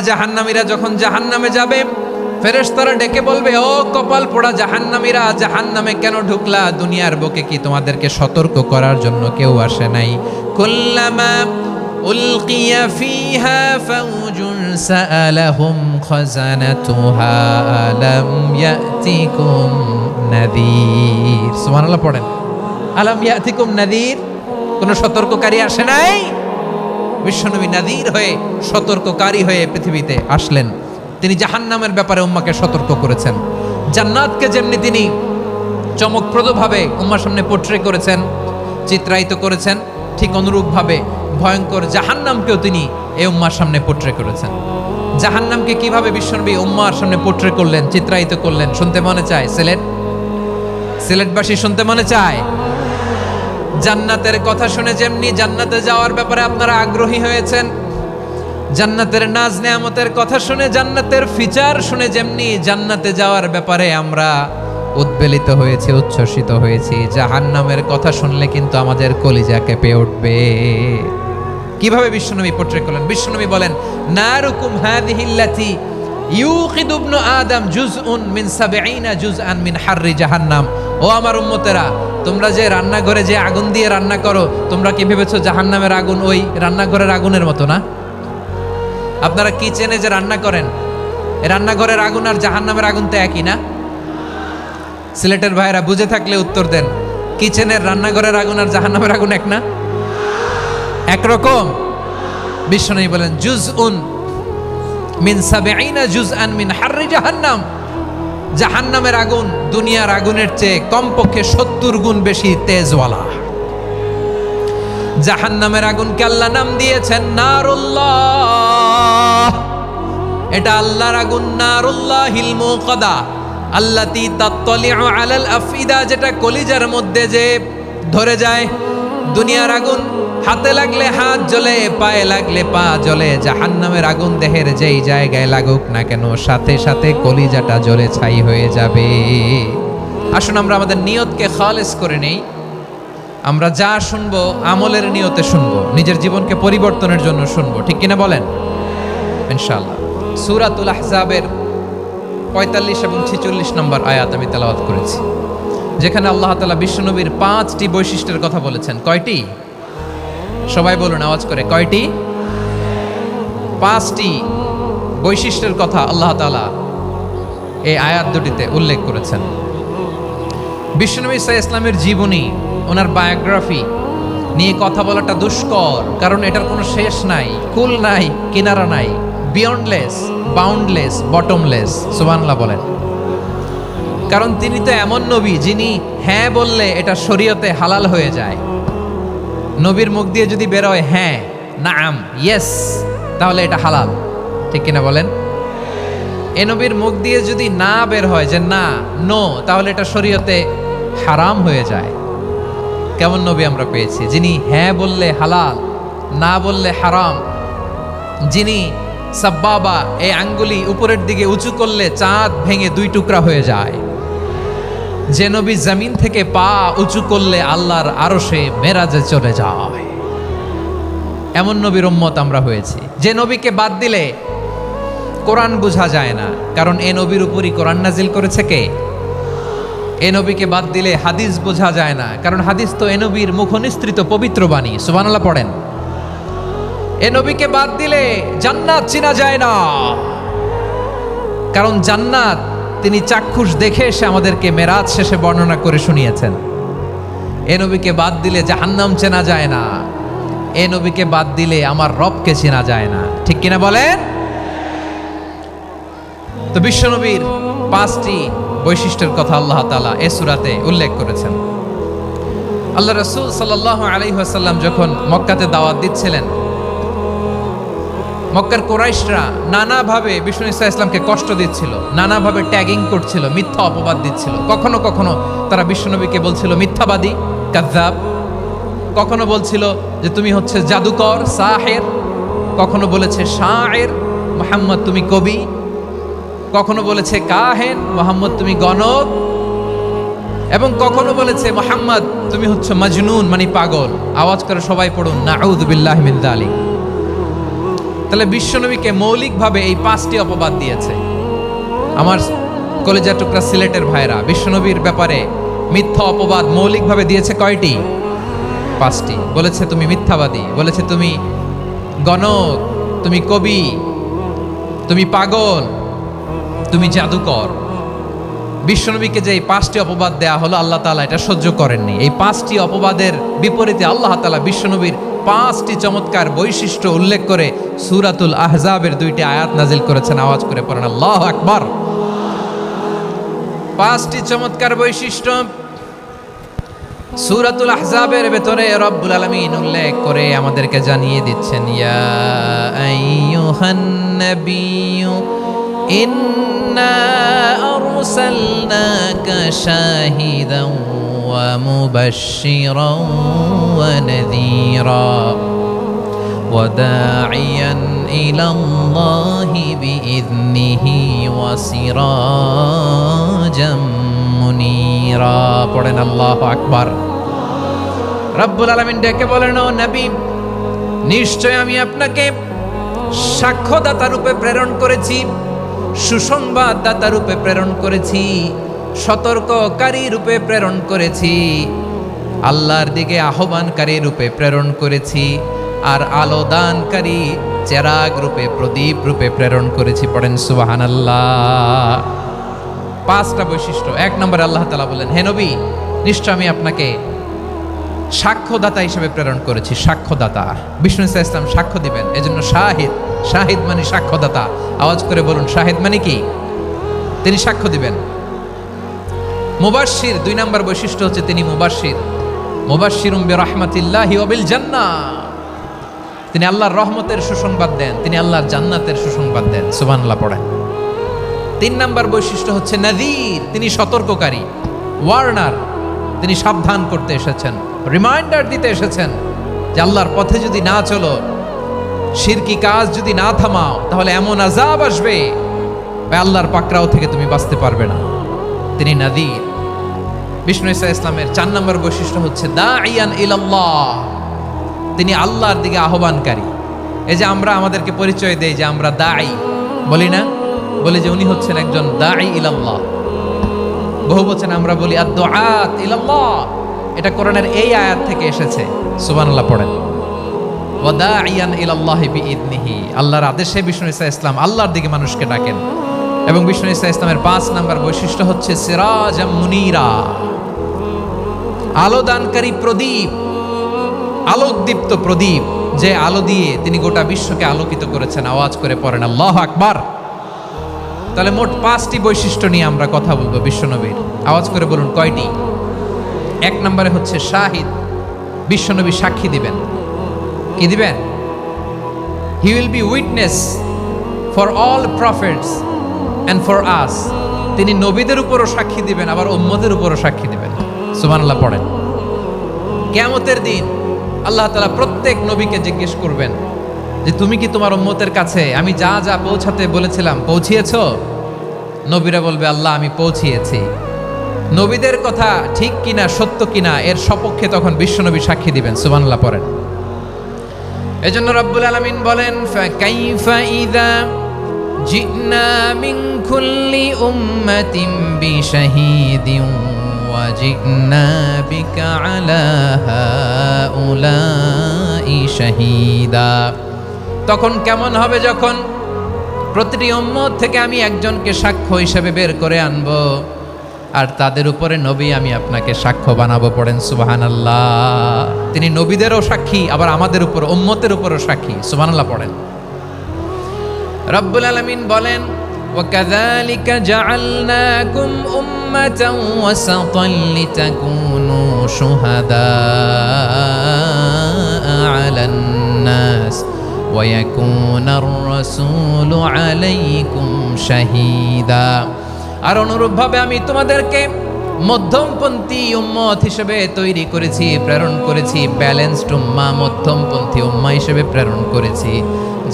জাহান্নামীরা যখন জাহান্নামে যাবে, ফেরেশতারা ডেকে বলবে, ও কপাল পোড়া জাহান্নামীরা, জাহান্নামে কেন ঢুকলা? দুনিয়ার বুকে কি তোমাদেরকে সতর্ক করার জন্য কেউ আসে নাই? কুল্লামা উলকিয়া ফিহা ফাউজুন সাআলাহুম খাজানাতুহা আলাম ইয়াতিকুম নাযীর। সুবহানাল্লাহ পড়েন। আলাম ইয়াতিকুম নাযীর, কোন সতর্ককারী আসে নাই? বিশ্বনবী নাযীর হয়ে, সতর্ককারী হয়ে পৃথিবীতে আসলেন। তিনি জাহান্নামের ব্যাপারে উম্মাকে সতর্ক করেছেন। জান্নাতকে যেমনি তিনি চমকপ্রদভাবে উম্মার সামনে পোট্রে করেছেন, চিত্রায়িত করেছেন, ঠিক অনুরূপভাবে ভয়ঙ্কর জাহান্নামকেও তিনি এই উম্মার সামনে পোট্রে করেছেন। জাহান্নামকে কিভাবে বিশ্বনবী উম্মার সামনে পোট্রে করলেন, চিত্রায়িত করলেন, শুনতে মনে চায়? সিলেটবাসী শুনতে মনে চায়? জান্নাতের কথা শুনে যেমনি জান্নাতে যাওয়ার ব্যাপারে আপনারা আগ্রহী হয়েছেন, জান্নাতের নাজ নেয়ামতের কথা শুনে, জান্নাতের ফিচার শুনে যেমনি জান্নাতে যাওয়ার ব্যাপারে আমরা উদ্বেলিত হয়েছি, উচ্ছ্বসিত হয়েছি, জাহান্নামের কথা শুনলে কিন্তু আমাদের কলিজা কেঁপে উঠবে। কিভাবে বিশ্বনবী পোট্রে করলেন? বিশ্বনবী বলেন, নারুকুম হাযিহিল্লাতী ইউকিদু ইবনু আদম জুজউন মিন ৭০ জুজআন মিন হাররি জাহান্নাম। ও আমার উম্মতেরা, তোমরা যে রান্নাঘরে যে আগুন দিয়ে রান্না করো, তোমরা কি ভেবেছো জাহান্নামের আগুন ওই রান্নাঘরের আগুনের মতো না? আপনারা কিচেনে যে রান্না করেন, রান্নাঘরের আগুন আর জাহান্নামের আগুন তো একই না? সিলেটের ভাইরা বুঝে থাকলে উত্তর দেন। কিচেনের রান্নাঘরের আগুন আর জাহান্নামের আগুন এক না? একরকম? বিশ্বনবী বলেন, জুজউন মিন ৭০ জুজআন মিন হাররি জাহান্নাম। জাহান্নামের আগুন দুনিয়ার আগুনের চেয়ে কমপক্ষে ৭০ গুণ বেশি তেজওয়ালা। জাহান্নামের আগুনকে আল্লাহ নাম দিয়েছেন নারুল্লাহ। এটা আল্লাহর আগুন, নারুল্লাহিল মুকাদা আল্লাতী তাত্তালিউ আলাল আফইদা, যেটা কলিজার মধ্যে যে ধরে যায়। দুনিয়ার আগুন হাতে লাগলে হাত জ্বলে, পায়ে লাগলে পা জ্বলে। জাহান্নামের আগুন দেহের যেই জায়গায় লাগুক না কেন, সাথে সাথে কলিজাটা জ্বলে ছাই হয়ে যাবে। আসুন আমরা আমাদের নিয়তকে খালেস করে নেই। আমরা যা শুনবো আমলের নিয়তে শুনবো, নিজের জীবনকে পরিবর্তনের জন্য শুনবো, ঠিক কিনা বলেন? ইনশাআল্লাহ। সূরাতুল আহজাবের ৪৫ এবং ৪৬ নম্বর আয়াত আমি তেলাওয়াত করেছি, যেখানে আল্লাহ তাআলা বিশ্বনবীর ৫টি বৈশিষ্ট্যের কথা বলেছেন। কয়টি? সবাই বলুন আওয়াজ করে, কয়টি? ৫টি বৈশিষ্ট্যের কথা আল্লাহ তাআলা এই আয়াত দুটিতে উল্লেখ করেছেন। বিশ্বনবী সাল্লাল্লাহু আলাইহি ওয়াসাল্লামের জীবনী, ওনার বায়োগ্রাফি নিয়ে কথা বলাটা দুষ্কর, কারণ এটার কোনো শেষ নাই, কুল নাই, কিনারা নাই, বিয়ন্ডলেস, বাউন্ডলেস, বটমলেস। সুবহানাল্লাহ বলেন। কারণ তিনি তো এমন নবী যিনি হ্যাঁ বললে এটা শরীয়তে হালাল হয়ে যায়। নবীর মুখ দিয়ে যদি বেরোয় হ্যাঁ, নাম, ইয়েস, তাহলে এটা হালাল, ঠিক কিনা বলেন? এ নবীর মুখ দিয়ে যদি না বের হয় যে না, নো, তাহলে এটা শরীয়তে হারাম হয়ে যায়। কেমন নবী আমরা পেয়েছি, যিনি হ্যাঁ বললে হালাল, না বললে হারাম, যিনি সাব্বাবা, এই আঙ্গুলি উপরের দিকে উঁচু করলে চাঁদ ভেঙে ২ টুকরা হয়ে যায়, যে নবী জমিন থেকে পা উঁচু করলে আল্লাহর আরশে মেরাজে চলে যায়। এমন নবীর উম্মত আমরা হয়েছি। যে নবীকে বাদ দিলে কোরআন বোঝা যায় না, কারণ এ নবীর উপরই কোরআন নাজিল করেছে কে? এ নবীকে বাদ দিলে হাদিস বোঝা যায় না, কারণ হাদিস তো এ নবীর মুখনিসৃত পবিত্র বাণী। সুবহানাল্লাহ পড়েন। এ নবীকে বাদ দিলে জান্নাত চিনা যায় না, কারণ জান্নাত তিনি চাক্ষুষ দেখে এসে আমাদেরকে মেরাজ শেষে বর্ণনা করে শুনিয়েছেন। এ নবীকে বাদ দিলে জাহান্নাম চেনা যায় না, এ নবীকে বাদ দিলে আমার রবকে চেনা যায় না, ঠিক কিনা বলেন? তো বিশ্বনবীর ৫টি বৈশিষ্ট্যের কথা আল্লাহ তাআলা এই সূরাতে উল্লেখ করেছেন। আল্লাহ রাসূল সাল্লাল্লাহু আলাইহি ওয়াসাল্লাম যখন মক্কাতে দাওয়াত দিচ্ছিলেন, মক্কার কুরাইশরা নানাভাবে বিষ্ণু ইসা ইসলামকে কষ্ট দিচ্ছিল, নানাভাবে ট্যাগিং করছিল, মিথ্যা অপবাদ দিচ্ছিল। কখনো কখনো তারা বিশ্বনবীকে বলছিল মিথ্যাবাদী, কাযযাব। কখনো বলছিল যে তুমি হচ্ছে জাদুকর, সাহের। কখনো বলেছে শায়ের, মুহাম্মদ তুমি কবি। কখনো বলেছে কাহেন, মুহাম্মদ তুমি গণক। এবং কখনো বলেছে মুহাম্মদ তুমি হচ্ছে মাজনুন, মানে পাগল। আওয়াজ করে সবাই পড়ুন, নাউযু বিল্লাহি মিন যালিক। তাহলে বিশ্বনবীকে মৌলিকভাবে এই 5টি অপবাদ দিয়েছে। আমার কলেজা টুকরা সিলেটের ভাইরা, বিশ্বনবীর ব্যাপারে মিথ্যা অপবাদ মৌলিকভাবে দিয়েছে কয়টি? 5টি। বলেছে তুমি মিথ্যাবাদী, বলেছে তুমি গণক, তুমি কবি, তুমি পাগল, তুমি জাদুকর। বিশ্বনবীকে যে এই 5টি অপবাদ দেয়া হলো, আল্লাহ তাআলা এটা সহ্য করেননি। এই 5টি অপবাদের বিপরীতে আল্লাহ তাআলা বিশ্বনবীর 5টি চমৎকার বৈশিষ্ট্য উল্লেখ করে সূরাতুল আহজাবের 2টি আয়াত নাজিল করেছেন। আওয়াজ করে পড়েন আল্লাহু আকবার। 5টি চমৎকার বৈশিষ্ট্য সূরাতুল আহজাবের ভেতরে রব্বুল আলামিন উল্লেখ করে আমাদেরকে জানিয়ে দিচ্ছেন, ইয়া আইয়ুহান নাবিয়্যু ইন্না আরসালনাকা শাহিদান ওয়া মুবাশশিরান ওয়া নাযীরা ওয়া দাঈয়ান ইলাল্লাহি বিইذনিহি ওয়া সিরাজাম মুনীরা। পড়েন আল্লাহু আকবার। রব্বুল আলামিন ডেকে বলেন, ও নবী, নিশ্চয় আমি আপনাকে সাক্ষ্যদাতা রূপে প্রেরণ করেছি, সুসংবাদদাতা রূপে প্রেরণ করেছি, সতর্ককারী রূপে প্রেরণ করেছি, আল্লাহর দিকে আহ্বানকারী রূপে প্রেরণ করেছি, আর আলোদানকারী চেরাগ রূপে, প্রদীপ রূপে প্রেরণ করেছি। পড়েন সুবহানাল্লাহ। 5টা বৈশিষ্ট্য। 1 নম্বরে আল্লাহ তাআলা বলেন, হে নবী, নিশ্চয় আমি আপনাকে সাক্ষ্যদাতা হিসেবে প্রেরণ করেছি। সাক্ষ্যদাতা, বিষ্ণু ইসা ইসলাম সাক্ষ্য দিবেন, এজন্য শাহিদ। শাহিদ মানে সাক্ষ্যদাতা। আওয়াজ করে বলুন, শাহিদ মানে কি? তিনি সাক্ষ্য দিবেন। মুবাশশির, 2 নম্বর বৈশিষ্ট্য হচ্ছে তিনি মুবাশশির। মুবাশশিরুম বিরাহমাতিল্লাহি ওয়া বিল জান্নাহ। তিনি আল্লাহর রহমতের সুসংবাদ দেন, তিনি আল্লাহর জান্নাতের সুসংবাদ দেন। সুবহানাল্লাহ পড়েন। 3 নম্বর বৈশিষ্ট্য হচ্ছে নাযীর, তিনি সতর্ককারী, ওয়ার্নার। তিনি সাবধান করতে এসেছেন, রিমাইন্ডার দিতে এসেছেন যে আল্লাহর পথে যদি না চলো, শিরকি কাজ যদি না থামাও, তাহলে এমন আযাব আসবে আল্লাহর পাকড়াও থেকে তুমি বাঁচতে পারবে না। তিনি নাযীর। বিষ্ণু ইসা ইসলামের 4 নম্বর বৈশিষ্ট্য হচ্ছে দাঈয়ান ইলাল্লাহ, তিনি আল্লাহর দিকে আহ্বানকারী। এই যে আমরা আমাদেরকে পরিচয় দেই যে আমরা দাঈ, বলি না? বলি যে উনি হচ্ছেন একজন দাঈ ইলাল্লাহ। বহু বচন আমরা বলি আদ-দুআত ইলাল্লাহ। এটা কোরআনের এই আয়াত থেকে এসেছে। সুবহানাল্লাহ পড়েন। ওয়া দাঈয়ান ইলাল্লাহি বিইذনিহি, আল্লাহর আদেশে বিষ্ণু ইসা ইসলাম আল্লাহর দিকে মানুষকে ডাকেন। এবং বিষ্ণু ইসা ইসলামের 5 নম্বর বৈশিষ্ট্য হচ্ছে সিরাজাম মুনীরা, আলোদানকারী প্রদীপ, আলোকদীপ্ত প্রদীপ, যে আলো দিয়ে তিনি গোটা বিশ্বকে আলোকিত করেছেন। আওয়াজ করে পড়েন আল্লাহু আকবার। তাহলে মোট 5টি বৈশিষ্ট্য নিয়ে আমরা কথা বলবো বিশ্বনবীর। আওয়াজ করে বলুন কয়টি? 1 নম্বরে হচ্ছে শাহিদ, বিশ্বনবী সাক্ষী দিবেন। কি দিবেন? He will be witness for all prophets and for us. তিনি নবীদের উপরও সাক্ষী দিবেন, আবার উম্মতের উপরও সাক্ষী দিবেন। সুবহানাল্লাহ পড়েন। কিয়ামতের দিন আল্লাহ তাআলা প্রত্যেক নবীকে জিজ্ঞেস করবেন যে তুমি কি তোমার উম্মতের কাছে আমি যা যা পৌঁছাতে বলেছিলাম পৌঁছিয়েছো? নবীরা বলবে, আল্লাহ আমি পৌঁছিয়েছি। নবীদের কথা ঠিক কিনা, সত্য কিনা, এর সপক্ষে তখন বিশ্বনবী সাক্ষী দিবেন। সুবহানাল্লাহ পড়েন। এজন্য রব্বুল আলামিন বলেন, ফাকাইফা ইযা জিনা মিন কুল্লি উম্মাতিন বিশাহীদিন ওয়া জিনা বিকা আলা হাউলাই শাহীদা। তখন কেমন হবে যখন প্রতিটি উম্মত থেকে আমি একজনকে সাক্ষ্য হিসেবে বের করে আনবো, আর তাদের উপরে নবী আমি আপনাকে সাক্ষ্য বানাবো। পড়েন সুবহানাল্লাহ। তিনি নবীদেরও সাক্ষী, আবার আমাদের উপর, উম্মতের উপরও সাক্ষী। সুবহানাল্লাহ পড়েন। রব্বুল আলামিন বলেন, ওয়াকাযালিকা জাআলনাকুম উম্মাতান ওয়াসাতান লিতাকুনু শুহাদা আলান নাস ওয়া ইয়াকুনার রাসূলু আলাইকুম শাহীদা। আর অনুরূপভাবে আমি তোমাদেরকে মধ্যমপন্থী উম্মত হিসেবে তৈরি করেছি, প্রেরণ করেছি। ব্যালেন্সড উম্মাহ, মধ্যমপন্থী উম্মাহ হিসেবে প্রেরণ করেছি,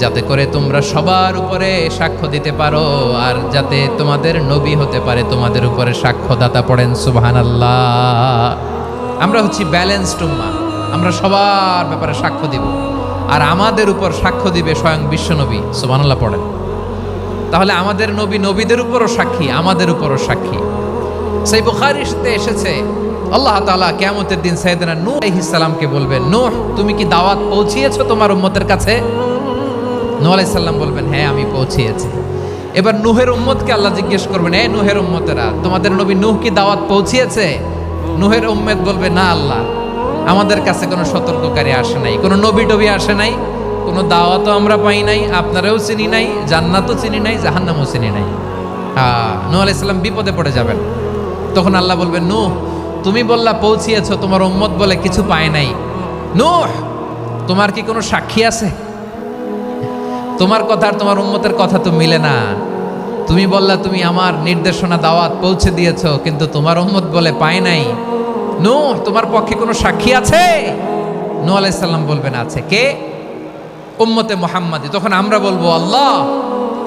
যাতে করে তোমরা সবার উপরে সাক্ষ্য দিতে পারো, আর যাতে তোমাদের নবী হতে পারে তোমাদের উপরে সাক্ষ্যদাতা। পড়েন সুবহানাল্লাহ। আমরা হচ্ছি ব্যালেন্সড উম্মাহ, আমরা সবার ব্যাপারে সাক্ষ্য দিব। আর আমাদের উপর সাক্ষ্য দিবে স্বয়ং বিশ্বনবী। সুবহানাল্লাহ পড়েন। তাহলে আমাদের নবী নবীদের উপরও সাক্ষী, আমাদের উপরও সাক্ষী। সেই বুখারীতে এসেছে আল্লাহ তাআলা কিয়ামতের দিন সাইয়েদনা নূহ আলাইহিস সালামকে বলবেন, নূহ তুমি কি দাওয়াত পৌঁছিয়েছো তোমার উম্মতের কাছে? নূহ আলাইহিস সালাম বলবেন, হ্যাঁ আমি পৌঁছিয়েছি। এবার নূহের উম্মতকে আল্লাহ জিজ্ঞেস করবেন, এ নূহের উম্মতেরা, তোমাদের নবী নূহ কি দাওয়াত পৌঁছিয়েছে? নূহের উম্মত বলবে, না আল্লাহ, আমাদের কাছে কোনো সতর্ককারী আসে নাই, কোনো নবী টবি আসে নাই, কোনো দাওয়াতও আমরা পাই নাই, আপনারাও চিনি নাই, জান্নাতও চিনি নাই, জাহান্নামও চিনি নাই। নূহ আলাইহিস সালাম বিপদে পড়ে যাবেন। তখন আল্লাহ বলবেন, নূহ তুমি বললা পৌঁছিয়েছো, তোমার উম্মত বলে কিছু পায় নাই। নূহ তোমার কি কোনো সাক্ষী আছে? তোমার কথা আর তোমার উম্মতের কথা তো মিলে না। তুমি বললা তুমি আমার নির্দেশনা দাওয়াত পৌঁছে দিয়েছো, কিন্তু তোমার উম্মত বলে পায় নাই। নূহ তোমার পক্ষে কোনো সাক্ষী আছে? নূহ আলাইহিস সালাম বলবেন আছে। কে? উম্মতে মুহাম্মাদি। তখন আমরা বলবো, আল্লাহ,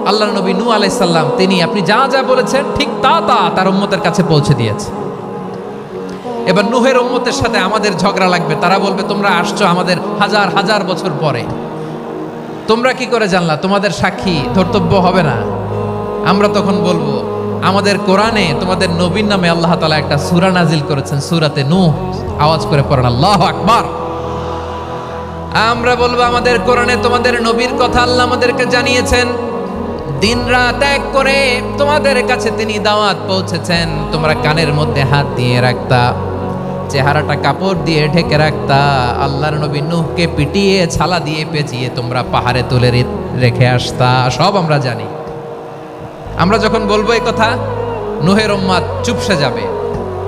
আল্লাহর নবী নূহ আলাইহিস সালাম তিনি আপনি যা যা বলেছেন ঠিক তা তার উম্মতের কাছে পৌঁছে দিয়েছে। এবার নূহের উম্মতের সাথে আমাদের ঝগড়া লাগবে। তারা বলবে, তোমরা আসছো আমাদের হাজার হাজার বছর পরে, তোমরা কি করে জানলা? তোমাদের সাক্ষী ধর্তব্য হবে না? আমরা তখন বলবো, আমাদের কোরআনে তোমাদের নবীর নামে আল্লাহ তাআলা একটা সূরা নাজিল করেছেন, সূরাতে নূহ। আওয়াজ করে পড়েন আল্লাহু আকবার। আমরা বলবো, আমাদের কোরআনে তোমাদের নবীর কথা আল্লাহ আমাদেরকে জানিয়েছেন, দিন রাত এক করে তোমাদের কাছে তিনি দাওয়াত পৌঁছেছেন। তোমরা কানের মধ্যে হাত দিয়ে রাখতা, চেহারাটা কাপড় দিয়ে ঢেকে রাখতা, আল্লাহর নবী নূহকে পিটিয়ে ছালা দিয়ে পেঁচিয়ে তোমরা পাহাড়ে তুলে রেখে আসতা। সব আমরা জানি। আমরা যখন বলবো এই কথা, নূহের উম্মত চুপসে যাবে।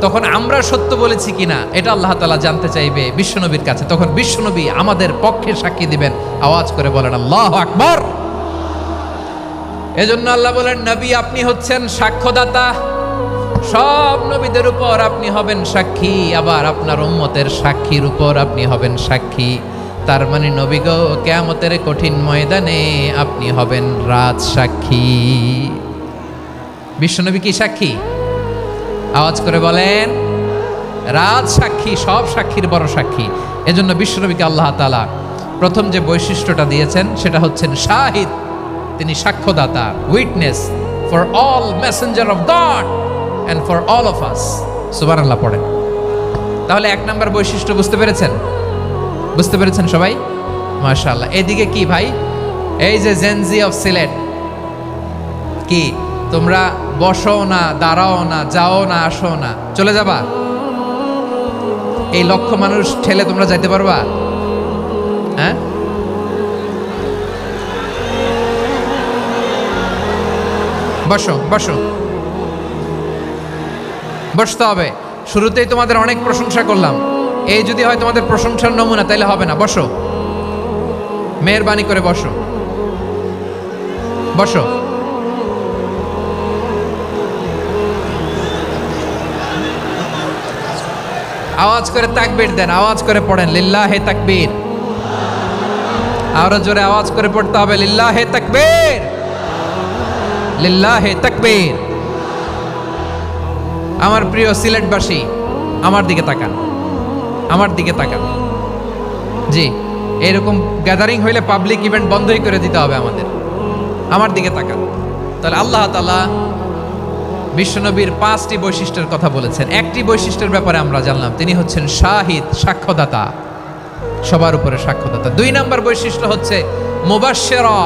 তখন আমরা সত্য বলেছি কিনা এটা আল্লাহ তাআলা জানতে চাইবে বিশ্বনবীর কাছে। তখন বিশ্বনবী আমাদের পক্ষে সাক্ষী দিবেন। আওয়াজ করে বলেন আল্লাহু আকবার। এজন্য আল্লাহ বলেন, নবী আপনি হচ্ছেন সাক্ষ্যদাতা, সব নবীদের উপর আপনি হবেন সাক্ষী, আবার আপনার উম্মতের সাক্ষীর উপর আপনি হবেন সাক্ষী। তার মানে নবী গো, কিয়ামতের কঠিন ময়দানে আপনি হবেন রাজ সাক্ষী। বিশ্বনবী কি সাক্ষী? আওয়াজ করে বলেন, রাজ সাক্ষী, সব সাক্ষীর বড় সাক্ষী। এজন্য বিশ্বনবীকে আল্লাহ তাআলা প্রথম যে বৈশিষ্ট্যটা দিয়েছেন সেটা হচ্ছেন শাহিদ। তিনি সাক্ষ্যদাতা, witness for all messenger of God and for all of us। সুবহানাল্লাহ পড়েন। তাহলে এক নাম্বার বৈশিষ্ট্য বুঝতে পেরেছেন? বুঝতে পেরেছেন সবাই? মাশাআল্লাহ। এদিকে কি ভাই, এই যে জেনজি অফ সিলেট, কি তোমরা বসো না, দাঁড়াও না, যাও না, আসো না, চলে যাবা? এই লক্ষ মানুষ ঠেলে তোমরা যাইতে পারবা? হ্যাঁ, বসো বসো, বসতে হবে। শুরুতেই তোমাদের অনেক প্রশংসা করলাম, এই যদি হয় তোমাদের প্রশংসার নমুনা, তাইলে হবে না। বসো, মেহেরবানি করে বসো, বসো। আওয়াজ করে তাকবীর দেন, আওয়াজ করে পড়েন লিল্লাহে তাকবীর। আরো জোরে আওয়াজ করে পড়তে হবে, লিল্লাহে তাকবীর, লিল্লাহে তাকবীর। আমার প্রিয় সিলেটবাসী, আমার দিকে তাকান, আমার দিকে তাকান। জি, এরকম গ্যাদারিং হইলে পাবলিক ইভেন্ট বন্ধই করে দিতে হবে আমাদের। আমার দিকে তাকান। তাহলে আল্লাহ তাআলা বিশ্বনবীর 5টি বৈশিষ্ট্যের কথা বলেছেন। একটি বৈশিষ্ট্যের ব্যাপারে আমরা জানলাম, তিনি হচ্ছেন শাহিদ, সাক্ষ্যদাতা, সবার উপরে সাক্ষ্যদাতা। 2 নম্বর বৈশিষ্ট্য হচ্ছে মুবাশশিরা,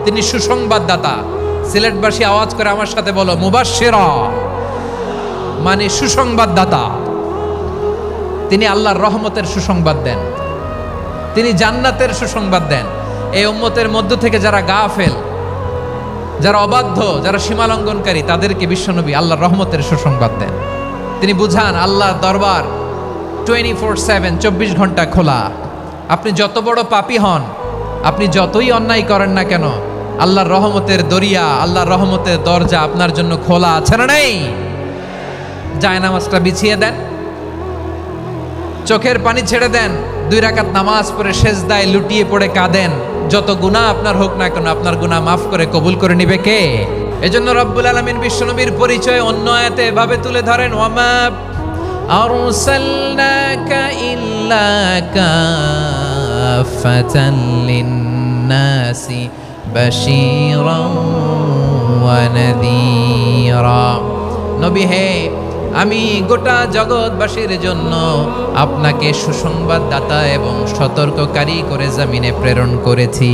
তিনি সুসংবাদদাতা। সিলেটবাসী আওয়াজ করে আমার সাথে বলো, মুবাশশিরা মানে সুসংবাদদাতা। তিনি আল্লাহর রহমতের সুসংবাদ দেন, তিনি জান্নাতের সুসংবাদ দেন। এই উম্মতের মধ্য থেকে যারা গাফেল, যারা অবাধ্য, যারা সীমালঙ্ঘনকারী, তাদেরকে বিশ্বনবী আল্লাহর রহমতের সুসংবাদ দেন। তিনি বুঝান আল্লাহর দরবার 24/7, 24 ঘন্টা খোলা। আপনি যত বড় পাপী হন, আপনি যতই অন্যায় করেন না কেন, আল্লাহর রহমতের দরিয়া, আল্লাহর রহমতের দরজা আপনার জন্য খোলা আছে না নেই? জায়নামাজটা বিছিয়ে দেন, চোখের পানি ছেড়ে দেন, 2 রাকাত নামাজ পড়ে সেজদায় লুটিয়ে পড়ে কাঁদেন। যত গুনাহ আপনার হোক না কেন, আপনার গুনাহ মাফ করে কবুল করে নিবে কে? এজন্য রব্বুল আলামিন বিশ্বনবীর পরিচয় অন্য আয়াতে এভাবে তুলে ধরেন, ওয়ামা আরসালনাকা ইল্লা কাফাতান লিন্নাসি বাশীরান ওয়া নাযীরা। নবী হে, আমি গোটা জগৎবাসীর জন্য আপনাকে সুসংবাদদাতা এবং সতর্ককারী করে জমিনে প্রেরণ করেছি।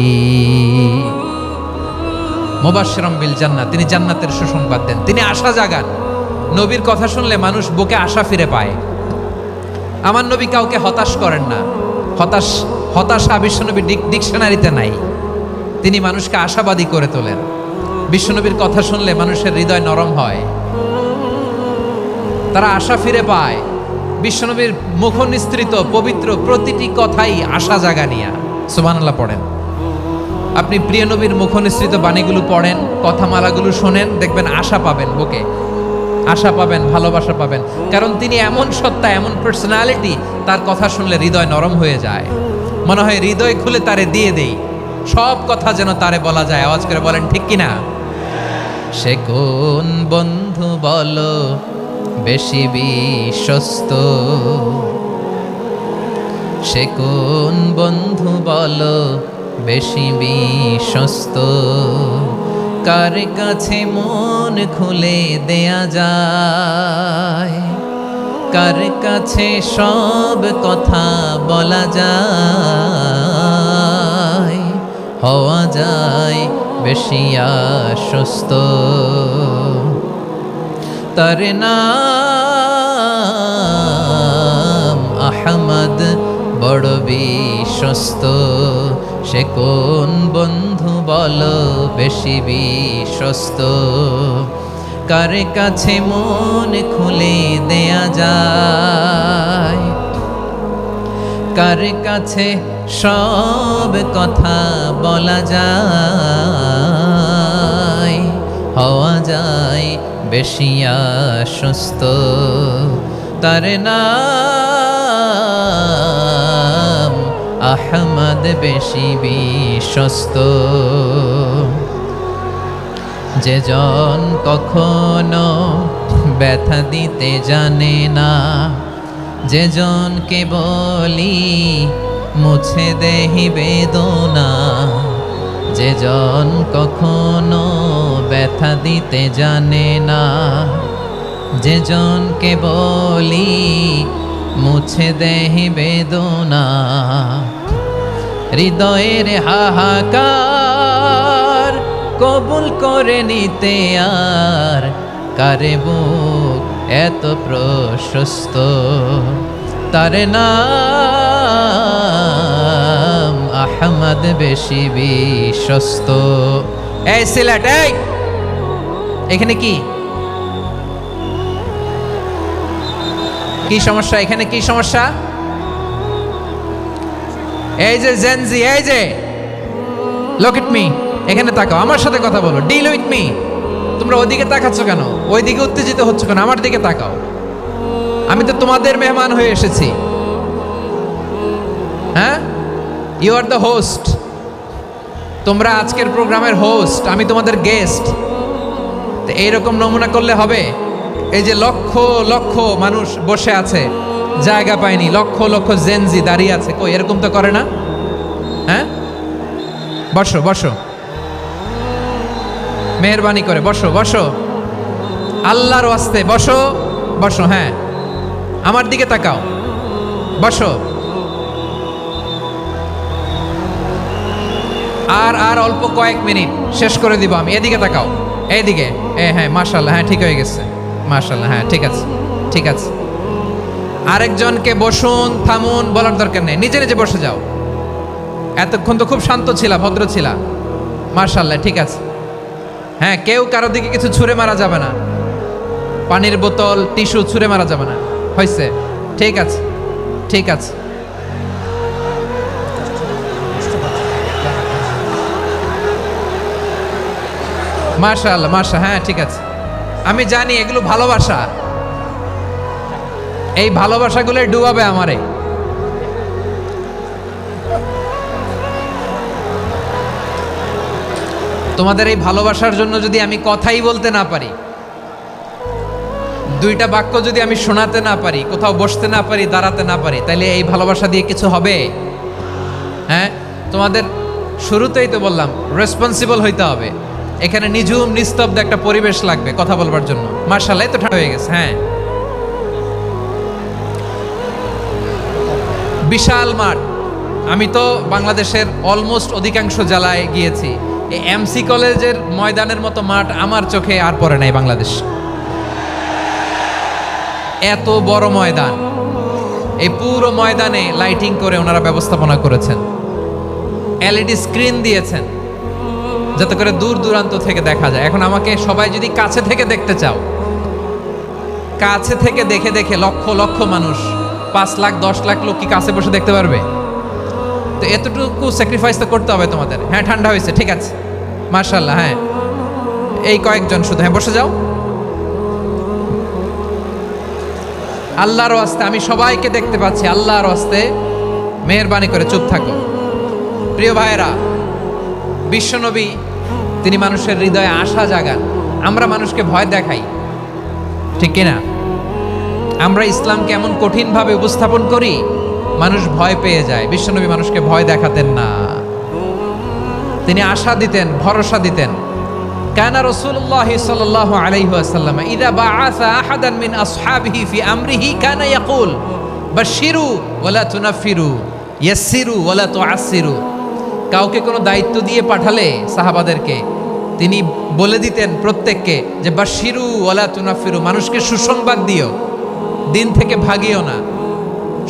মুবাশশিরাম বিল জান্নাত, তিনি জান্নাতের সুসংবাদ দেন, তিনি আশা জাগান। নবীর কথা শুনলে মানুষ বুকে আশা ফিরে পায়। আমার নবী কাউকে হতাশ করেন না। হতাশা বিশ্বনবীর ডিকশনারিতে নাই। তিনি মানুষকে আশাবাদী করে তোলেন। বিশ্বনবীর কথা শুনলে মানুষের হৃদয় নরম হয়, তারা আশা ফিরে পায়। বিশ্বনবীর মুখ নিঃসৃত পবিত্র প্রতিটি কথাই আশা জাগানিয়া। সুবহানাল্লাহ পড়েন। আপনি প্রিয় নবীর মুখ নিঃসৃত বাণীগুলো পড়েন, কথামালাগুলো শোনেন, দেখবেন আশা পাবেন, বুকে আশা পাবেন, ভালোবাসা পাবেন। কারণ তিনি এমন সত্তা, এমন পার্সোনালিটি, তার কথা শুনলে হৃদয় নরম হয়ে যায়। মনে হয় হৃদয় খুলে তারে দিয়ে দেই, সব কথা যেন তারে বলা যায়। আওয়াজ করে বলেন ঠিক কিনা? সে কোন বন্ধু বলো বেশি বিশ্বস্ত, সে কোন বন্ধু বলো বেশি বিশ্বস্ত, কার কাছে মন খুলে দেয়া যায়, কার কাছে সব কথা বলা যায়, হওয়া যায় বেশি আশ্বস্ত। তার নাম আহমদ, বড় বিশ্বস্ত। সে কোন বন্ধু বলো বেশি বিশ্বস্ত, কার কাছে মন খুলে দেয়া যায়, কার কাছে সব কথা বলা যায়, হওয়া যায় বেশি আশ্বস্ত। তার নাম আহমদ, বেশি বিশ্বস্ত। যে জন কখনো ব্যথা দিতে জানে না, যে জনকে বলি মুছে দেহি বেদনা, যে জন কখনো ব্যথা দিতে জানে না, যে জনকে বলি মুছে দেহি বেদনা, হৃদয়ের হাহাকার কবুল করে নিতে আর কারে বুক এত প্রশস্ত। তার নাম আহমদ, বেশি বিশ্বস্ত। এই সিলেট, এই এখানে কি কি সমস্যা? এখানে কি সমস্যা? এই যে জেনজি, এই যে লুক এট মি, এখানে তাকাও, আমার সাথে কথা বলো, ডিল উইথ মি। তোমরা ওইদিকে তাকাচ্ছ কেন? ওইদিকে উত্তেজিত হচ্ছ কেন? আমার দিকে তাকাও। আমি তো তোমাদের মেহমান হয়ে এসেছি। হ্যাঁ, ইউ আর দ্য হোস্ট। তোমরা আজকের প্রোগ্রামের হোস্ট, আমি তোমাদের গেস্ট। তো এইরকম নমুনা করলে হবে? এই যে লক্ষ লক্ষ মানুষ বসে আছে, জায়গা পায়নি, লক্ষ লক্ষ জেনজি দাঁড়িয়ে আছে, কই এরকম তো করে না? হ্যাঁ, বসো বসো, মেহরবানি করে বসো বসো, আল্লাহর ওয়াস্তে বসো বসো। হ্যাঁ, আমার দিকে তাকাও, বসো। আর অল্প কয়েক মিনিট, শেষ করে দিব আমি। এদিকে তাকাও, এইদিকে। হ্যাঁ, মাশাআল্লাহ, হ্যাঁ ঠিক হয়ে গেছে, মাশাআল্লাহ, হ্যাঁ ঠিক আছে, ঠিক আছে। আরেকজনকে বসুন, থামুন বলার দরকার নেই, নিজে নিজে বসে যাও। এতক্ষণ তো খুব শান্ত ছিলা, ভদ্র ছিলা, মাশাআল্লাহ, ঠিক আছে। হ্যাঁ, কেউ কারো দিকে কিছু ছুঁড়ে মারা যাবে না, পানির বোতল, টিস্যু ছুঁড়ে মারা যাবে না। হয়েছে, ঠিক আছে, ঠিক আছে। মাশাআল্লাহ, হ্যাঁ ঠিক আছে। আমি জানি এগুলো ভালোবাসা, এই ভালোবাসাগুলো ডুবাবে আমারে। তোমাদের এই ভালোবাসার জন্য যদি আমি কথাই বলতে না পারি, দুইটা বাক্য যদি আমি শোনাতে না পারি, কোথাও বসতে না পারি, দাঁড়াতে না পারি, তাহলে এই ভালোবাসা দিয়ে কিছু হবে? হ্যাঁ, তোমাদের শুরুতেই তো বললাম রেসপন্সিবল হইতে হবে। এখানে নিঝুম নিস্তব্ধ একটা পরিবেশ লাগবে কথা বলবার জন্য। মার্শাল্লাহ, তো ঠান্ডা হয়ে গেছে। হ্যাঁ, বিশাল মাঠ। আমি তো বাংলাদেশের অলমোস্ট অধিকাংশ জেলায় গিয়েছি। এই এমসি কলেজের ময়দানের মতো মাঠ আমার চোখে আর পড়ে নাই বাংলাদেশ। এত বড় ময়দান, এই পুরো ময়দানে লাইটিং করে ওনারা ব্যবস্থাপনা করেছেন, এলইডি স্ক্রিন দিয়েছেন যাতে করে দূর দূরান্ত থেকে দেখা যায়। এখন আমাকে সবাই যদি কাছে থেকে দেখতে চাও, কাছে থেকে দেখে দেখে লক্ষ লক্ষ মানুষ, 5 লাখ 10 লাখ লোক কি কাছে বসে দেখতে পারবে? তো এতটুকু স্যাক্রিফাইস তো করতে হবে তোমাদের। হ্যাঁ, ঠান্ডা হয়েছে, ঠিক আছে, মাশাআল্লাহ। হ্যাঁ, এই কয়েকজন শুধু, হ্যাঁ বসে যাও। আল্লাহর ওয়াস্তে আমি সবাইকে দেখতে পাচ্ছি, আল্লাহর ওয়াস্তে মেহেরবানি করে চুপ থাকো। প্রিয় ভাইয়েরা, বিশ্বনবী তিনি মানুষের হৃদয়ে আশা জাগান। আমরা মানুষকে ভয় দেখাই, ঠিক কিনা? আমরা ইসলামকে এমন কঠিনভাবে উপস্থাপন করি, মানুষ ভয় পেয়ে যায়। বিশ্বনবী মানুষকে ভয় দেখাতেন না, তিনি আশা দিতেন, ভরসা দিতেন। কানা রাসূলুল্লাহ সাল্লাল্লাহু আলাইহি ওয়াসাল্লাম ইযা বাআসা আহাদান মিন আসহাবিহি ফি আমরিহি কানা ইয়াকুল বাশশিরু ওয়ালা তুনাফিরু ইয়াসসিরু ওয়ালা তুআসসিরু। কাউকে কোনো দায়িত্ব দিয়ে পাঠালে সাহাবাদেরকে তিনি বলে দিতেন প্রত্যেককে যে বাশশিরু ওয়ালা তুনাফিরু, মানুষকে সুসংবাদ দিও, দিন থেকে ভাগিও না,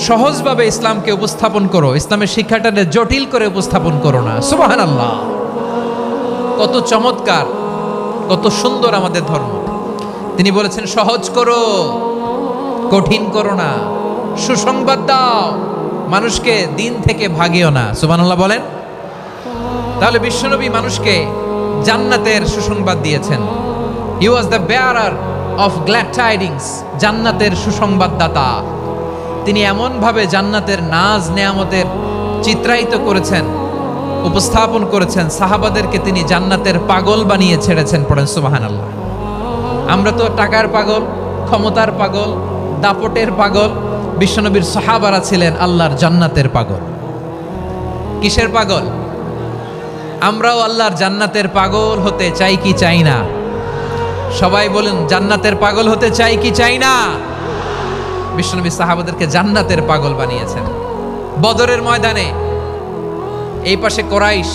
সহজভাবে ইসলামকে উপস্থাপন করো, ইসলামের শিক্ষাটাকে জটিল করে উপস্থাপন করো না। সুবহানাল্লাহ, কত চমৎকার, কত সুন্দর আমাদের ধর্ম। তিনি বলেছেন সহজ করো, কঠিন করো না, সুসংবাদ দাও, মানুষকে দিন থেকে ভাগিও না। সুবহানাল্লাহ বলেন। তাহলে বিশ্বনবী মানুষকে জান্নাতের সুসংবাদ দিয়েছেন। He was the bearer of glad tidings, জান্নাতের সুসংবাদদাতা। তিনি এমনভাবে জান্নাতের নাজ নেয়ামতের চিত্রায়িত করেছেন, উপস্থাপন করেছেন, সাহাবাদেরকে তিনি জান্নাতের পাগল বানিয়ে ছেড়েছেন। পড়েন সুবহানাল্লাহ। আমরা তো টাকার পাগল, ক্ষমতার পাগল, দাপটের পাগল। বিশ্বনবীর সাহাবারা ছিলেন আল্লাহর জান্নাতের পাগল। কিসের পাগল? আমরাও আল্লাহর জান্নাতের পাগল হতে চাই কি চাই না? সবাই বলেন, জান্নাতের পাগল হতে চাই কি চাই না? বিশ্বনবী সাহাবাদেরকে জান্নাতের পাগল বানিয়েছেন। বদরের ময়দানে এই পাশে কোরাইশ,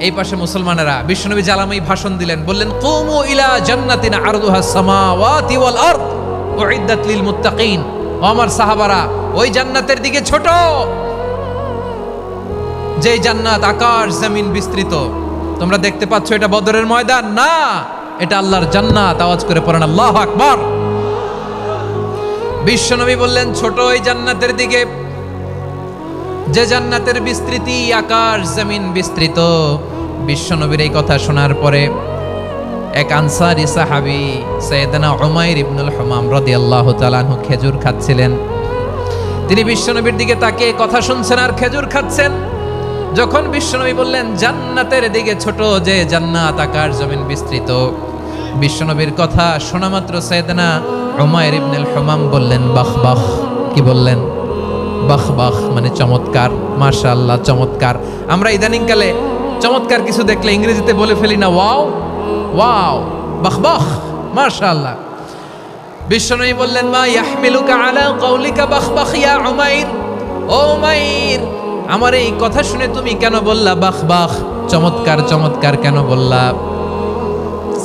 এই পাশে মুসলমানেরা। বিশ্বনবী জালামি ভাষণ দিলেন, বললেন কুমু ইলা জান্নাতিন আরদুহাস সামাওয়াতি ওয়াল আরদ উইদ্দাত লিল মুত্তাকিন। ও আমার সাহাবারা, ওই জান্নাতের দিকে ছোট, যে জান্নাত আকাশ জমিন বিস্তৃত। তোমরা দেখতে পাচ্ছ এটা বদরের ময়দান না, এটা আল্লাহর জান্নাত। আওয়াজ করে পড়েন আল্লাহু আকবার। বিশ্বনবী বললেন ছোট ওই জান্নাতের দিকে, যে জান্নাতের বিস্তৃতি আকাশ জমিন বিস্তৃত। বিশ্বনবীর এই কথা শোনার পরে এক আনসারী সাহাবী সাইয়েদনা উমাইর ইবনুল হুমাম রাদিয়াল্লাহু তাআলা আনহু খেজুর খাচ্ছিলেন। তিনি বিশ্বনবীর দিকে তাকিয়ে কথা শুনছেন আর খেজুর খাচ্ছেন। যখন বিশ্বনবী বললেন জান্নাতের দিকে ছোট, যে জান্নাত আকাশ জমিন বিস্তৃত, বিশ্বনবীর কথা শোনা মাত্র সাইয়েদনা উমাইর ইবনুল হুমাম বললেন বাহ বাহ। কি বললেন? বাহ বাহ, মানে চমৎকার, মাশাআল্লাহ, চমৎকার। আমরা ইদানিংকালে চমৎকার কিছু দেখলে ইংরেজিতে বলে ফেলি না ওয়াও ওয়াও, বাহ বাহ, মাশাআল্লাহ। বিশ্বনবী বললেন মা ইয়াহমিলুকা আলা কাউলিকা বাহ বাহ ইয়া উমাইর। ও উমাইর, আমার এই কথা শুনে তুমি কেন বললা বাহ বাহ, চমৎকার চমৎকার কেন বললা?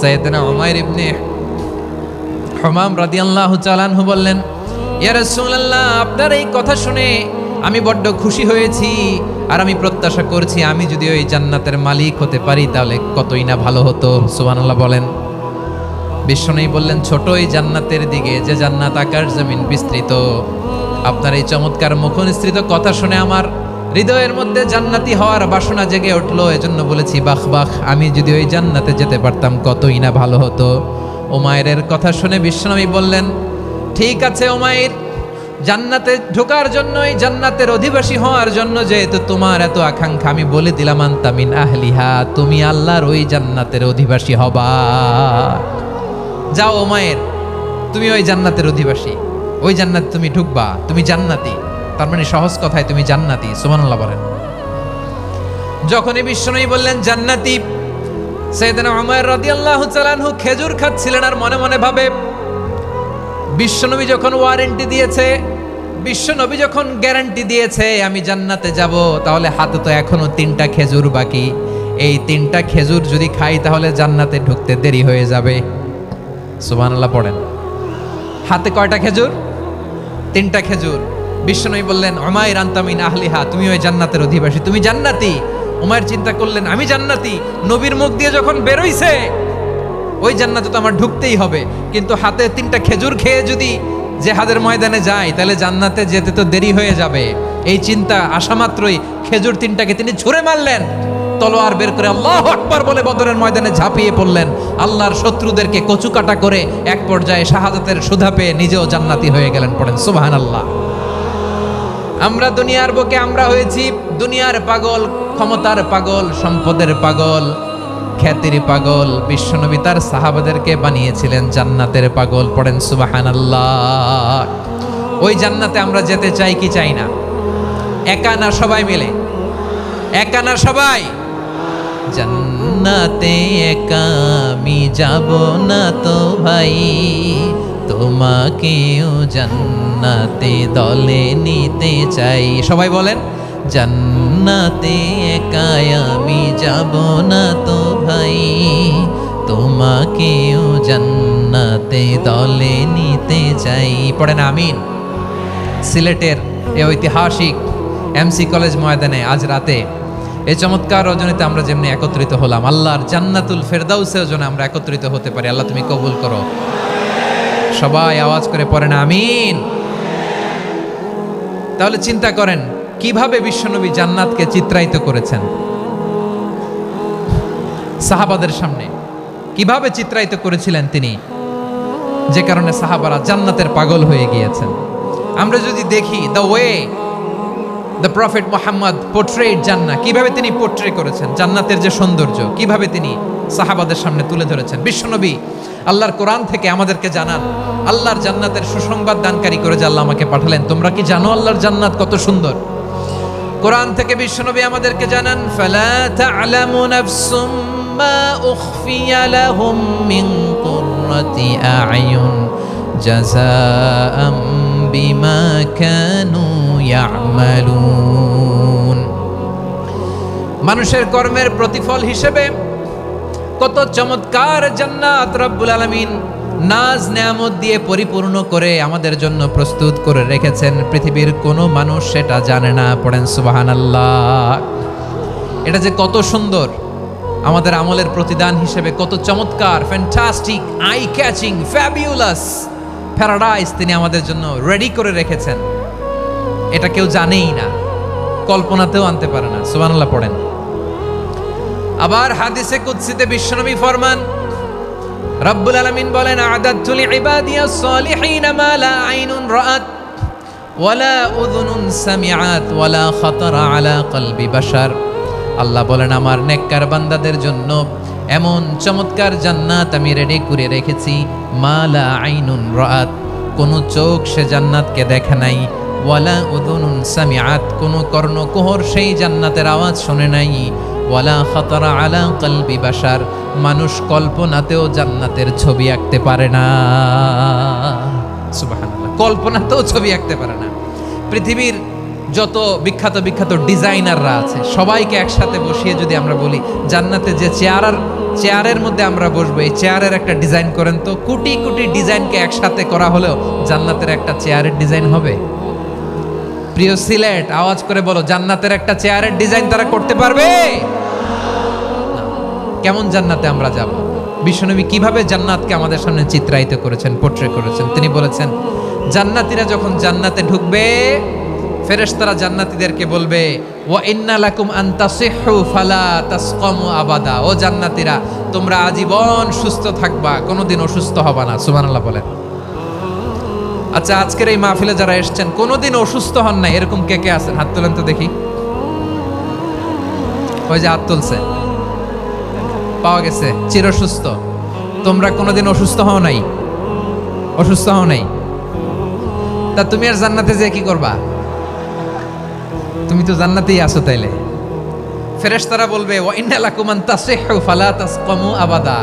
সাইয়েদনা উমাইর ইবনে হুমাম রাদিয়াল্লাহু তাআলা আনহু বললেন ইয়া রাসূলুল্লাহ, আপনার এই কথা শুনে আমি বড্ড খুশি হয়েছি, আর আমি প্রত্যাশা করছি আমি যদি ওই জান্নাতের মালিক হতে পারি তাহলে কতই না ভালো হতো। সুবহানাল্লাহ বলেন। বিশ্বনবী বললেন ছোট ওই জান্নাতের দিকে, যে জান্নাত আকাশ জমিন বিস্তৃত। আপনার এই চমৎকার মুখনিসৃত কথা শুনে আমার হৃদয়ের মধ্যে জান্নাতি হওয়ার বাসনা জেগে উঠলো, এজন্য বলেছি বাহ বাহ, আমি যদি ওই জান্নাতে যেতে পারতাম কতই না ভালো হতো। উমাইরের কথা শুনে বিশ্বনবী বললেন ঠিক আছে উমাইর, জান্নাতে ঢোকার জন্য, এই জান্নাতের অধিবাসী হওয়ার জন্য যেহেতু তোমার এত আকাঙ্ক্ষা, আমি বলে দিলাম আনতা মিন আহলিহা, তুমি আল্লাহর ওই জান্নাতের অধিবাসী হবা। যাও উমাইর, তুমি ওই জান্নাতের অধিবাসী, ওই জান্নাতে তুমি ঢুকবা, তুমি জান্নাতি। তার মানে সহজ কথায় তুমি জান্নাতি। সুবহানাল্লাহ বলেন। যখনই বিশ্বনবী বললেন জান্নাতি, সাইয়েদনা উমর রাদিয়াল্লাহু তাআলা আনহু খেজুর খাচ্ছিলেন আর মনে মনে ভাবে, বিশ্বনবী যখন ওয়ারেন্টি দিয়েছে, বিশ্বনবী যখন গ্যারান্টি দিয়েছে আমি জান্নাতে যাব, তাহলে হাতে তো এখনো 3টা খেজুর বাকি। এই 3টা খেজুর যদি খাই তাহলে জান্নাতে ঢুকতে দেরি হয়ে যাবে। সুবহানাল্লাহ পড়েন। হাতে কয়টা খেজুর? 3টা খেজুর। বিশ্বনবী বললেন উমাইর আনতা মিন আহলিহা, তুমি ওই জান্নাতের অধিবাসী, তুমি জান্নাতি। উমাইর চিন্তা করলেন আমি জান্নাতি, নবীর মুখ দিয়ে যখন বেরোইছে ওই জান্নাতে তো আমার ঢুকতেই হবে, কিন্তু হাতে 3টা খেজুর খেয়ে যদি জিহাদের ময়দানে যাই তাহলে জান্নাতে যেতে তো দেরি হয়ে যাবে। এই চিন্তা আসা মাত্রই খেজুর 3টাকে তিনি ছুঁড়ে মারলেন, তলোয়ার বের করে আল্লাহু আকবার বলে বদরের ময়দানে ঝাঁপিয়ে পড়লেন। আল্লাহর শত্রুদেরকে কচুকাটা করে এক পর্যায়ে শাহাদাতের সুধা পেয়ে নিজেও জান্নাতি হয়ে গেলেন। পড়েন সুবহানাল্লাহ। আমরা দুনিয়ার বুকে আমরা হয়েছি দুনিয়ার পাগল, ক্ষমতার পাগল, সম্পদের পাগল, খ্যাতির পাগল। বিশ্বনবী তার সাহাবাদেরকে বানিয়েছিলেন জান্নাতের পাগল। পড়েন সুবহানাল্লাহ। ওই জান্নাতে আমরা যেতে চাই কি চাই না? একা না সবাই মিলে? একা না সবাই? জান্নাতে একা আমি যাব না তো ভাই, তোমাকেও জান্নাতে দলে নিতে চাই। সবাই বলেন জান্নাতে একা আমি যাব না তো ভাই, তোমাকেও জান্নাতে দলে নিতে চাই। পড়েন আমিন। সিলেটের এই ঐতিহাসিক এমসি কলেজ ময়দানে আজ রাতে এই চমৎকার রজনীতে আমরা যেমনি একত্রিত হলাম, আল্লাহর জান্নাতুল ফেরদাউসেও যেন আমরা একত্রিত হতে পারি। আল্লাহ তুমি কবুল করো। সবাই আওয়াজ করে পড়েন আমিন। তাহলে চিন্তা করেন কিভাবে বিশ্বনবী জান্নাতকে চিত্রায়িত করেছেন সাহাবাদের সামনে, কিভাবে চিত্রায়িত করেছিলেন তিনি, যে কারণে সাহাবারা জান্নাতের পাগল হয়ে গিয়েছেন। আমরা যদি দেখি the way the prophet Muhammad portrait জান্নাহ, কিভাবে তিনি পোর্ট্রে করেছেন জান্নাতের যে সৌন্দর্য, কিভাবে তিনি সাহাবাদের সামনে তুলে ধরেছেন। বিশ্বনবী আল্লাহর কোরআন থেকে আমাদেরকে জানান, আল্লাহর জান্নাতের সুসংবাদ দানকারী করে যে আল্লাহ আমাকে পাঠালেন। তোমরা কি জানো আল্লাহর জান্নাত কত সুন্দর? কোরআন থেকে বিশ্বনবী আমাদেরকে জানান, ফালা তা'লামু নাফসুম মা উখফিয়া লাহুম মিন কুররাতি আ'য়ুন জাযাআম বিমা কানু ইয়া'মালুন। মানুষের কর্মের প্রতিফল হিসেবে কত চমৎকার জান্নাত রব্বুল আলামিন নাজ নেয়ামত দিয়ে পরিপূর্ণ করে আমাদের জন্য প্রস্তুত করে রেখেছেন। পৃথিবীর কোনো মানুষ সেটা জানে না। পড়েন সুবহানাল্লাহ। এটা যে কত সুন্দর, আমাদের আমলের প্রতিদান হিসেবে কত চমৎকার, fantastic, eye catching, fabulous paradise তিনি আমাদের জন্য রেডি করে রেখেছেন। এটা কেউ জানেই না, কল্পনাতেও আনতে পারে না। সুবহানাল্লাহ পড়েন। আবার হাদিসে কুদসিতে বিশ্বনবী ফরমান, রব্বুল আলামিন বলেন, আ'দাদতু লিইবাদিয়াস সালিহিনা মা লা আইনুন রাআত ওয়ালা উযুনুন সামিআত ওয়ালা খাতারা আলা কলবি বাশার। আল্লাহ বলেন আমার নেককার বান্দাদের জন্য এমন চমৎকার জান্নাত আমি রেডি করে রেখেছি, মা লা আইনুন রাআত, কোন চোখ সে জান্নাতকে দেখে নাই, ওয়ালা উযুনুন সামিআত, কোন কর্ণকুহর সেই জান্নাতের আওয়াজ শুনে নাই, ওয়ালা খাতারা আলা কলবি বাশার, মানুষ কল্পনাতেও জান্নাতের ছবি আঁকতে পারে না। সুবহানাল্লাহ, কল্পনাতেও ছবি আঁকতে পারে না। পৃথিবীর যত বিখ্যাত বিখ্যাত ডিজাইনাররা আছে সবাইকে একসাথে বসিয়ে যদি আমরা বলি জান্নাতে যে চেয়ারের মধ্যে আমরা বসবো, এই চেয়ারের একটা ডিজাইন করেন তো, কোটি কোটি ডিজাইনকে একসাথে করা হলেও জান্নাতের একটা চেয়ারের ডিজাইন হবে? প্রিয় সিলেট, আওয়াজ করে বলো, জান্নাতের একটা চেয়ারের ডিজাইন তারা করতে পারবে? কেমন জান্নাতে আমরা যাব? বিশ্বনবী কিভাবে জান্নাতকে আমাদের সামনে চিত্রায়িত করেছেন, পোর্ট্রে করেছেন। তিনি বলেছেন জান্নাতীরা যখন জান্নাতে ঢুকবে ফেরেশতারা জান্নাতীদেরকে বলবে, ওয়া ইন্না লাকুম আন তাসিহু ফালা তাসকামু আবাদা, ও জান্নাতীরা তোমরা আজীবন সুস্থ থাকবা, কোনোদিন অসুস্থ হবা না। সুবহানাল্লাহ বলেন। আচ্ছা, আজকের এই মাহফিলে যারা এসেছেন কোনোদিন অসুস্থ হন না এরকম কে কে আছেন? হাত তোলেন তো দেখি। ওই যে হাত তুলছে, পাওয়া গেছে, চিরসুস্থ। তোমরা কোনোদিন অসুস্থ হও নাই? অসুস্থ হও নাই? তা তুমি আর জান্নাতে যে কি করবা? তুমি তো জান্নাতেই আছো। তাইলে ফেরেশতারা বলবে ওয়া ইন্না লাকুম আন তাসিহু ফালা তাসকামু আবাদা,